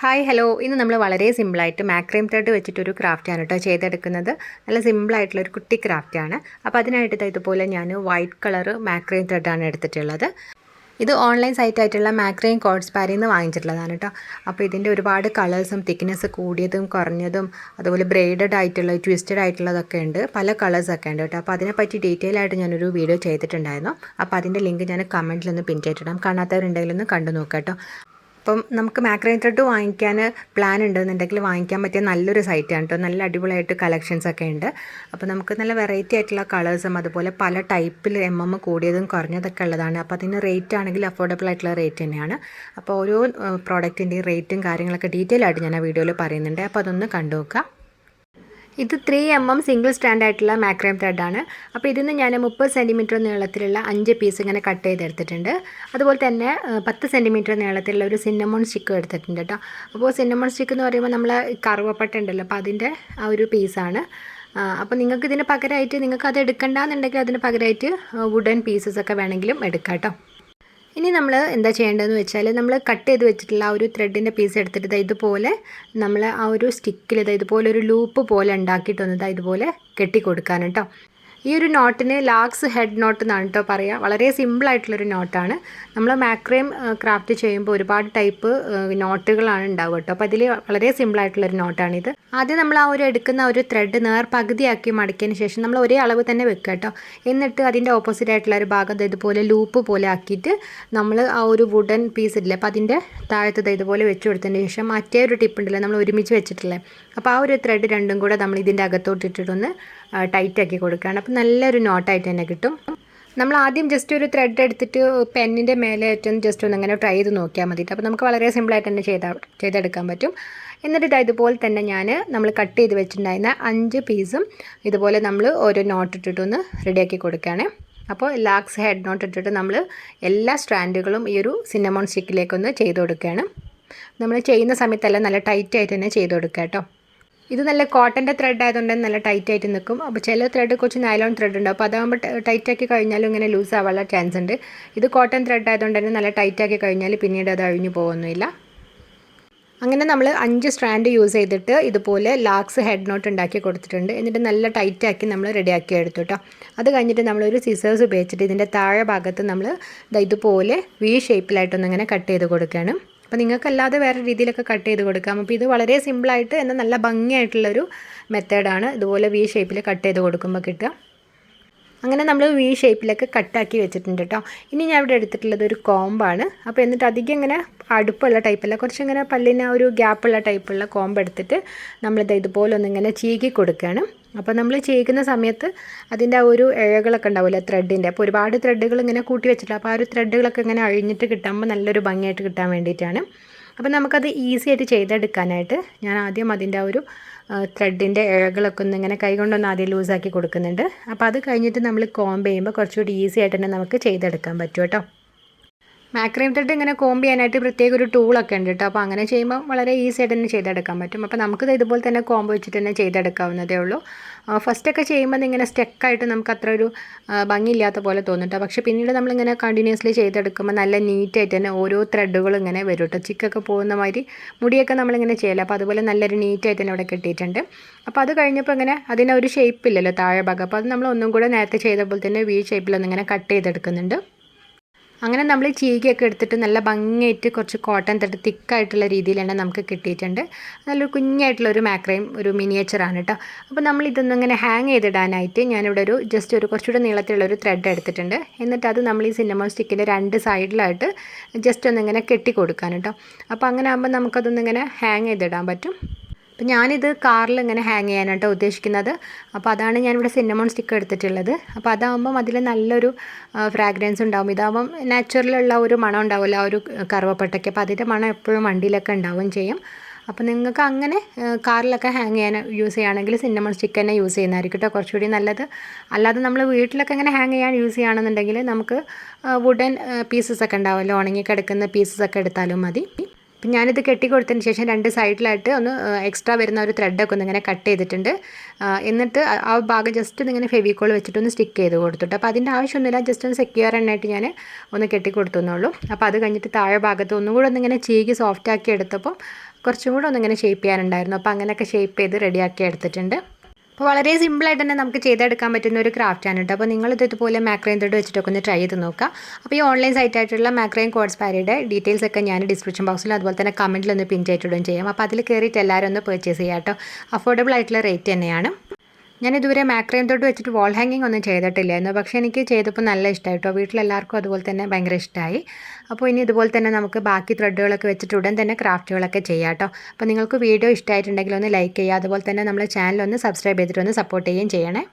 Hi hello ഇന്ന് നമ്മൾ വളരെ സിമ്പിളായിട്ട് മാക്രീം ത്രെഡ് വെച്ചിട്ടൊരു ക്രാഫ്റ്റാണ് കേട്ടോ ചെയ്തെടുക്കുന്നത്. നല്ല സിമ്പിളായിട്ടുള്ളൊരു കുട്ടി ക്രാഫ്റ്റാണ്. അപ്പോൾ അതിനായിട്ട് ഇതുപോലെ ഞാൻ വൈറ്റ് കളർ മാക്രീം ത്രെഡാണ് എടുത്തിട്ടുള്ളത്. ഇത് ഓൺലൈൻ സൈറ്റായിട്ടുള്ള മാക്രീം പരി നിന്ന് വാങ്ങിച്ചിട്ടുള്ളതാണ് കേട്ടോ. അപ്പോൾ ഇതിൻ്റെ ഒരുപാട് കളേഴ്സും തിക്നെസ് കൂടിയതും കുറഞ്ഞതും അതുപോലെ ബ്രെയ്ഡഡ് ആയിട്ടുള്ള ട്വിസ്റ്റഡ് ആയിട്ടുള്ളതൊക്കെ ഉണ്ട്. പല കളേഴ്സൊക്കെ ഉണ്ട് കേട്ടോ. അപ്പോൾ അതിനെപ്പറ്റി ഡീറ്റെയിൽ ആയിട്ട് ഞാനൊരു വീഡിയോ ചെയ്തിട്ടുണ്ടായിരുന്നു. അപ്പോൾ അതിൻ്റെ ലിങ്ക് ഞാൻ കമൻറ്റിലൊന്ന് പിൻ ചെയ്തിടാം. കാണാത്തവരുണ്ടെങ്കിൽ ഒന്ന് കണ്ടു നോക്കാം കേട്ടോ. അപ്പം നമുക്ക് മാക്രീം ത്രെഡ് വാങ്ങിക്കാൻ പ്ലാൻ ഉണ്ടെന്നുണ്ടെങ്കിൽ വാങ്ങിക്കാൻ പറ്റിയ നല്ലൊരു സൈറ്റാണ് കേട്ടോ. നല്ല അടിപൊളിയായിട്ട് കളക്ഷൻസൊക്കെ ഉണ്ട്. അപ്പോൾ നമുക്ക് നല്ല വെറൈറ്റി ആയിട്ടുള്ള കളേഴ്സും അതുപോലെ പല ടൈപ്പിൽ കൂടിയതും കുറഞ്ഞതൊക്കെ ഉള്ളതാണ്. അപ്പോൾ അതിന് റേറ്റ് ആണെങ്കിൽ അഫോർഡബിൾ ആയിട്ടുള്ള റേറ്റ് തന്നെയാണ്. അപ്പോൾ ഓരോ പ്രോഡക്റ്റിൻ്റെയും റേറ്റും കാര്യങ്ങളൊക്കെ ഡീറ്റെയിൽ ആയിട്ട് ഞാൻ ആ വീഡിയോയിൽ പറയുന്നുണ്ട്. അപ്പോൾ അതൊന്ന് കണ്ടു നോക്കാം. ഇത് 3mm സിംഗിൾ സ്റ്റാൻഡ് ആയിട്ടുള്ള മാക്രീം ത്രെഡാണ്. അപ്പോൾ ഇതിന് ഞാൻ 30 സെൻറ്റിമീറ്റർ നീളത്തിലുള്ള 5 പീസ് ഇങ്ങനെ കട്ട് ചെയ്തെടുത്തിട്ടുണ്ട്. അതുപോലെ തന്നെ 10 സെൻറ്റിമീറ്റർ നീളത്തിലുള്ള ഒരു സിന്നമോൺ സ്റ്റിക്ക് എടുത്തിട്ടുണ്ട് കേട്ടോ. അപ്പോൾ സിന്നമോൺ സ്റ്റിക്ക് എന്ന് പറയുമ്പോൾ നമ്മൾ കറുവപ്പട്ട ഉണ്ടല്ലോ, അപ്പോൾ അതിൻ്റെ ആ ഒരു പീസാണ്. അപ്പോൾ നിങ്ങൾക്ക് ഇതിന് പകരമായിട്ട് നിങ്ങൾക്ക് അത് എടുക്കണ്ടെന്നുണ്ടെങ്കിൽ അതിന് പകരമായിട്ട് വുഡൻ പീസസ് ഒക്കെ വേണമെങ്കിലും എടുക്കാം കേട്ടോ. ഇനി നമ്മൾ എന്താ ചെയ്യേണ്ടതെന്ന് വെച്ചാൽ നമ്മൾ കട്ട് ചെയ്ത് വെച്ചിട്ടുള്ള ആ ഒരു ത്രെഡിൻ്റെ പീസ് എടുത്തിട്ട് ഇതുപോലെ നമ്മൾ ആ ഒരു സ്റ്റിക്കിൽ ഇതുപോലെ ഒരു ലൂപ്പ് പോലെ ഉണ്ടാക്കിയിട്ടൊന്ന് ഇതുപോലെ കെട്ടി കൊടുക്കാൻ കേട്ടോ. ഈ ഒരു നോട്ടിന് ലാക്സ് ഹെഡ് നോട്ട് എന്നാണ് കേട്ടോ പറയുക. വളരെ സിമ്പിളായിട്ടുള്ളൊരു നോട്ടാണ്. നമ്മൾ മാക്രീം ക്രാഫ്റ്റ് ചെയ്യുമ്പോൾ ഒരുപാട് ടൈപ്പ് നോട്ടുകളാണ് ഉണ്ടാവുക കേട്ടോ. അപ്പോൾ അതിൽ വളരെ സിമ്പിളായിട്ടുള്ളൊരു നോട്ടാണിത്. ആദ്യം നമ്മൾ ആ ഒരു എടുക്കുന്ന ഒരു ത്രെഡ് പകുതിയാക്കി മടക്കിയതിന് ശേഷം നമ്മൾ ഒരേ അളവ് തന്നെ വെക്കുക കേട്ടോ. എന്നിട്ട് അതിൻ്റെ ഓപ്പോസിറ്റ് ആയിട്ടുള്ള ഒരു ഭാഗം ഇതുപോലെ ലൂപ്പ് പോലെ ആക്കിയിട്ട് നമ്മൾ ആ ഒരു വുഡൻ പീസ് ഇല്ലേ, അപ്പോൾ അതിൻ്റെ താഴത്ത് ഇതുപോലെ വെച്ച് കൊടുത്തതിന് ശേഷം മറ്റേ ഒരു ടിപ്പ് ഉണ്ടല്ലോ നമ്മൾ ഒരുമിച്ച് വെച്ചിട്ടില്ലേ, അപ്പോൾ ആ ഒരു ത്രെഡ് രണ്ടും കൂടെ നമ്മൾ ഇതിൻ്റെ അകത്തോട്ട് ഇട്ടിട്ടൊന്ന് ടൈറ്റാക്കി കൊടുക്കുകയാണ്. അപ്പോൾ നല്ലൊരു നോട്ടായിട്ട് തന്നെ കിട്ടും. നമ്മൾ ആദ്യം ജസ്റ്റ് ഒരു ത്രെഡ് എടുത്തിട്ട് പെന്നിൻ്റെ മേലെ ഏറ്റവും ജസ്റ്റ് ഒന്ന് അങ്ങനെ ട്രൈ ചെയ്ത് നോക്കിയാൽ മതി. അപ്പോൾ നമുക്ക് വളരെ സിമ്പിളായിട്ട് തന്നെ ചെയ്തെടുക്കാൻ പറ്റും. എന്നിട്ട് ഇതുപോലെ തന്നെ നമ്മൾ കട്ട് ചെയ്ത് വെച്ചിട്ടുണ്ടായിരുന്ന 5 പീസും ഇതുപോലെ നമ്മൾ ഓരോ നോട്ട് ഇട്ടിട്ടൊന്ന് റെഡിയാക്കി കൊടുക്കുകയാണ്. അപ്പോൾ ലാക്സ് ഹെഡ് നോട്ട് ഇട്ടിട്ട് നമ്മൾ എല്ലാ സ്ട്രാൻഡുകളും ഈ ഒരു സിന്നമോൺ സ്റ്റിക്കിലേക്കൊന്ന് ചെയ്ത് കൊടുക്കുകയാണ്. നമ്മൾ ചെയ്യുന്ന സമയത്തെല്ലാം നല്ല ടൈറ്റായിട്ട് തന്നെ ചെയ്ത് കൊടുക്കുക കേട്ടോ. ഇത് നല്ല കോട്ടൻ്റെ ത്രെഡ് ആയതുകൊണ്ട് നല്ല ടൈറ്റായിട്ട് നിൽക്കും. അപ്പോൾ ചില ത്രെഡ് കുറച്ച് നൈലോൺ ത്രെഡ് ഉണ്ട്, അപ്പോൾ അതാകുമ്പോൾ ടൈറ്റാക്കി കഴിഞ്ഞാലും ഇങ്ങനെ ലൂസ് ആവാനുള്ള ചാൻസ് ഉണ്ട്. ഇത് കോട്ടൺ ത്രെഡ് ആയതുകൊണ്ട് തന്നെ നല്ല ടൈറ്റാക്കി കഴിഞ്ഞാൽ പിന്നീട് അത് അഴിഞ്ഞു പോകുന്നില്ല. അങ്ങനെ നമ്മൾ 5 സ്ട്രാൻഡ് യൂസ് ചെയ്തിട്ട് ഇതുപോലെ ലാക്സ് ഹെഡ് നോട്ട് ഉണ്ടാക്കി കൊടുത്തിട്ടുണ്ട്. എന്നിട്ട് നല്ല ടൈറ്റാക്കി നമ്മൾ റെഡിയാക്കി എടുത്തു കേട്ടോ. അത് കഴിഞ്ഞിട്ട് നമ്മളൊരു സിസേഴ്സ് ഉപയോഗിച്ചിട്ട് ഇതിൻ്റെ താഴെ ഭാഗത്ത് നമ്മൾ ഇതുപോലെ വി ഷേപ്പിലായിട്ടൊന്നിങ്ങനെ കട്ട് ചെയ്ത് കൊടുക്കുകയാണ്. അപ്പോൾ നിങ്ങൾക്കല്ലാതെ വേറെ രീതിയിലൊക്കെ കട്ട് ചെയ്ത് കൊടുക്കാം. അപ്പോൾ ഇത് വളരെ സിമ്പിളായിട്ട് എന്നാൽ നല്ല ഭംഗിയായിട്ടുള്ളൊരു മെത്തേഡാണ്. ഇതുപോലെ വി ഷേപ്പിൽ കട്ട് ചെയ്ത് കൊടുക്കുമ്പോൾ കിട്ടുക. അങ്ങനെ നമ്മൾ വി ഷേപ്പിലൊക്കെ കട്ടാക്കി വെച്ചിട്ടുണ്ട് കേട്ടോ. ഇനി ഞാൻ ഇവിടെ എടുത്തിട്ടുള്ളത് ഒരു കോമ്പാണ്. അപ്പോൾ എന്നിട്ട് അധികം ഇങ്ങനെ അടുപ്പുള്ള ടൈപ്പല്ല, കുറച്ചിങ്ങനെ പല്ലിന് ഒരു ഗ്യാപ്പുള്ള ടൈപ്പുള്ള കോമ്പ് എടുത്തിട്ട് നമ്മളിത് ഇതുപോലെ ഒന്നിങ്ങനെ ചീകി കൊടുക്കുകയാണ്. അപ്പോൾ നമ്മൾ ചെയ്യുന്ന സമയത്ത് അതിൻ്റെ ആ ഒരു ഇഴകളൊക്കെ ഉണ്ടാവില്ല ത്രെഡിൻ്റെ, അപ്പോൾ ഒരുപാട് ത്രെഡുകൾ ഇങ്ങനെ കൂട്ടി വെച്ചിട്ട് അപ്പോൾ ആ ഒരു ത്രെഡുകളൊക്കെ ഇങ്ങനെ അഴിഞ്ഞിട്ട് കിട്ടുമ്പോൾ നല്ലൊരു ഭംഗിയായിട്ട് കിട്ടാൻ വേണ്ടിയിട്ടാണ്. അപ്പോൾ നമുക്കത് ഈസി ആയിട്ട് ചെയ്തെടുക്കാനായിട്ട് ഞാൻ ആദ്യം അതിൻ്റെ ആ ഒരു ത്രെഡിൻ്റെ ഇഴകളൊക്കെ ഒന്നിങ്ങനെ കൈകൊണ്ടൊന്ന് ആദ്യം ലൂസാക്കി കൊടുക്കുന്നുണ്ട്. അപ്പോൾ അത് കഴിഞ്ഞിട്ട് നമ്മൾ കോംബ് ചെയ്യുമ്പോൾ കുറച്ചുകൂടി ഈസി ആയിട്ട് തന്നെ നമുക്ക് ചെയ്തെടുക്കാൻ പറ്റും കേട്ടോ. മാക്രീം ത്രെഡ് ഇങ്ങനെ കോംബ് ചെയ്യാനായിട്ട് പ്രത്യേക ഒരു ടൂളൊക്കെ ഉണ്ട് കേട്ടോ. അപ്പോൾ അങ്ങനെ ചെയ്യുമ്പോൾ വളരെ ഈസി ആയിട്ട് തന്നെ ചെയ്തെടുക്കാൻ പറ്റും. അപ്പോൾ നമുക്കിത് ഇതുപോലെ തന്നെ കോംബ് വെച്ചിട്ട് തന്നെ ചെയ്തെടുക്കാവുന്നതേ ഉള്ളൂ. ഫസ്റ്റൊക്കെ ചെയ്യുമ്പോൾ ഇങ്ങനെ സ്റ്റക്കായിട്ട് നമുക്ക് അത്ര ഒരു ഭംഗിയില്ലാത്ത പോലെ തോന്നിട്ടോ. പക്ഷേ പിന്നീട് നമ്മളിങ്ങനെ കണ്ടിന്യൂസ്ലി ചെയ്തെടുക്കുമ്പോൾ നല്ല നീറ്റായിട്ട് തന്നെ ഓരോ ത്രെഡുകളും ഇങ്ങനെ വരും കേട്ടോ. ചിക്കൊക്കെ പോകുന്ന മാതിരി മുടിയൊക്കെ നമ്മളിങ്ങനെ ചെയ്യില്ല, അപ്പോൾ അതുപോലെ നല്ലൊരു നീറ്റായിട്ട് തന്നെ ഇവിടെ കിട്ടിയിട്ടുണ്ട്. അപ്പോൾ അത് കഴിഞ്ഞപ്പോൾ ഇങ്ങനെ അതിനൊരു ഷേപ്പില്ലല്ലോ താഴെ ഭാഗം, അപ്പോൾ അത് നമ്മൾ ഒന്നും കൂടെ നേരത്തെ ചെയ്ത പോലെ തന്നെ വി ഷേപ്പിലൊന്നിങ്ങനെ കട്ട് ചെയ്തെടുക്കുന്നുണ്ട്. അങ്ങനെ നമ്മൾ ചീകിയൊക്കെ എടുത്തിട്ട് നല്ല ഭംഗിയായിട്ട് കുറച്ച് കോട്ടൺ ത്രെഡ് തിക്കായിട്ടുള്ള രീതിയിൽ തന്നെ നമുക്ക് കിട്ടിയിട്ടുണ്ട്. നല്ലൊരു കുഞ്ഞായിട്ടുള്ള ഒരു മാക്രീം ഒരു മിനിയേച്ചറാണ് കേട്ടോ. അപ്പോൾ നമ്മൾ ഇതൊന്നും ഇങ്ങനെ ഹാങ് ചെയ്തിടാനായിട്ട് ഞാനിവിടെ ജസ്റ്റ് കുറച്ചുകൂടെ നീളത്തിലുള്ള ഒരു ത്രെഡ് എടുത്തിട്ടുണ്ട്. എന്നിട്ട് അത് നമ്മൾ ഈ സിന്നമോൺ സ്റ്റിക്കിൻ്റെ 2 സൈഡിലായിട്ട് ജസ്റ്റ് ഒന്നിങ്ങനെ കെട്ടി കൊടുക്കാൻ കേട്ടോ. അപ്പോൾ അങ്ങനെ ആകുമ്പോൾ നമുക്കതൊന്നിങ്ങനെ ഹാങ് ചെയ്തിടാൻ പറ്റും. അപ്പോൾ ഞാനിത് കാറിൽ ഇങ്ങനെ ഹാങ് ചെയ്യാനാട്ടോ ഉദ്ദേശിക്കുന്നത്. അപ്പോൾ അതാണ് ഞാനിവിടെ സിന്നമോൺ സ്റ്റിക്ക് എടുത്തിട്ടുള്ളത്. അപ്പോൾ അതാകുമ്പം അതിൽ നല്ലൊരു ഫ്രാഗ്രൻസ് ഉണ്ടാവും. ഇതാകുമ്പം നാച്ചുറലുള്ള ഒരു മണം ഉണ്ടാവില്ല ആ ഒരു കറുവപ്പട്ടയ്ക്ക്, അപ്പോൾ അതിൻ്റെ മണം എപ്പോഴും വണ്ടിയിലൊക്കെ ഉണ്ടാവുകയും ചെയ്യും. അപ്പോൾ നിങ്ങൾക്ക് അങ്ങനെ കാറിലൊക്കെ ഹാങ് ചെയ്യാൻ യൂസ് ചെയ്യുകയാണെങ്കിൽ സിന്നമോൺ സ്റ്റിക്ക് തന്നെ യൂസ് ചെയ്യുന്നതായിരിക്കും കേട്ടോ കുറച്ചുകൂടി നല്ലത്. അല്ലാതെ നമ്മൾ വീട്ടിലൊക്കെ ഇങ്ങനെ ഹാങ് ചെയ്യാൻ യൂസ് ചെയ്യുകയാണെന്നുണ്ടെങ്കിൽ നമുക്ക് വുഡൻ പീസസൊക്കെ ഉണ്ടാവുമല്ലോ, ഉണങ്ങി കിടക്കുന്ന പീസസൊക്കെ എടുത്താലും മതി. അപ്പം ഞാനിത് കെട്ടി കൊടുത്തതിന് ശേഷം 2 സൈഡിലായിട്ട് ഒന്ന് എക്സ്ട്രാ വരുന്ന ഒരു ത്രെഡൊക്കെ ഒന്ന് ഇങ്ങനെ കട്ട് ചെയ്തിട്ടുണ്ട്. എന്നിട്ട് ആ ഭാഗം ജസ്റ്റ് ഇങ്ങനെ ഫെവിക്കോൾ വെച്ചിട്ടൊന്ന് സ്റ്റിക്ക് ചെയ്ത് കൊടുത്തിട്ട്. അപ്പോൾ അതിൻ്റെ ആവശ്യമൊന്നുമില്ല, ജസ്റ്റ് ഒന്ന് സെക്യൂർ ആയിട്ട് ഞാൻ ഒന്ന് കെട്ടി കൊടുത്തുന്നുള്ളൂ. അപ്പോൾ അത് കഴിഞ്ഞിട്ട് താഴെ ഭാഗത്ത് ഒന്നും കൂടെ ഒന്നിങ്ങനെ ചീകി സോഫ്റ്റ് ആക്കി എടുത്തപ്പോൾ കുറച്ചും കൂടെ ഒന്നിങ്ങനെ ഷേപ്പ് ചെയ്യാനുണ്ടായിരുന്നു. അപ്പോൾ അങ്ങനെയൊക്കെ ഷേപ്പ് ചെയ്ത് റെഡിയാക്കി എടുത്തിട്ടുണ്ട്. അപ്പോൾ വളരെ സിമ്പിളായിട്ട് തന്നെ നമുക്ക് ചെയ്തെടുക്കാൻ പറ്റുന്ന ഒരു ക്രാഫ്റ്റാണ് കേട്ടോ. അപ്പോൾ നിങ്ങളിത് ഇതുപോലെ മാക്രൈം ത്രെഡ് വെച്ചിട്ടൊക്കെ ഒന്ന് ട്രൈ ചെയ്ത് നോക്കുക. അപ്പോൾ ഈ ഓൺലൈൻ സൈറ്റായിട്ടുള്ള മാക്രൈം പാരിയുടെ ഡീറ്റെയിൽസ് ഒക്കെ ഞാൻ ഡിസ്ക്രിപ്ഷൻ ബോക്സിലും അതുപോലെ തന്നെ കമൻറ്റിൽ ഒന്ന് പിൻ ചെയ്തിടുകയും ചെയ്യാം. അപ്പോൾ അതിൽ കയറിയിട്ട് എല്ലാവരും ഒന്ന് പർച്ചേസ് ചെയ്യാം കേട്ടോ. അഫോർഡബിൾ ആയിട്ടുള്ള റേറ്റ് തന്നെയാണ്. ഞാനിതുവരെ മാക്രൈം ത്രെഡ് വെച്ചിട്ട് വാൾ ഹാങ്ങിങ് ഒന്നും ചെയ്തിട്ടില്ലായിരുന്നു, പക്ഷേ എനിക്ക് ചെയ്തപ്പോൾ നല്ല ഇഷ്ടമായി കേട്ടോ. വീട്ടിലെല്ലാവർക്കും അതുപോലെ തന്നെ ഭയങ്കര ഇഷ്ടമായി. അപ്പോൾ ഇനി ഇതുപോലെ തന്നെ നമുക്ക് ബാക്കി ത്രെഡുകളൊക്കെ വെച്ചിട്ട് ഉടൻ തന്നെ ക്രാഫ്റ്റുകളൊക്കെ ചെയ്യാം കേട്ടോ. അപ്പോൾ നിങ്ങൾക്ക് വീഡിയോ ഇഷ്ടമായിട്ടുണ്ടെങ്കിൽ ഒന്ന് ലൈക്ക് ചെയ്യുക, അതുപോലെ തന്നെ നമ്മുടെ ചാനൽ ഒന്ന് സബ്സ്ക്രൈബ് ചെയ്തിട്ട് ഒന്ന് സപ്പോർട്ട് ചെയ്യുകയും ചെയ്യണേ.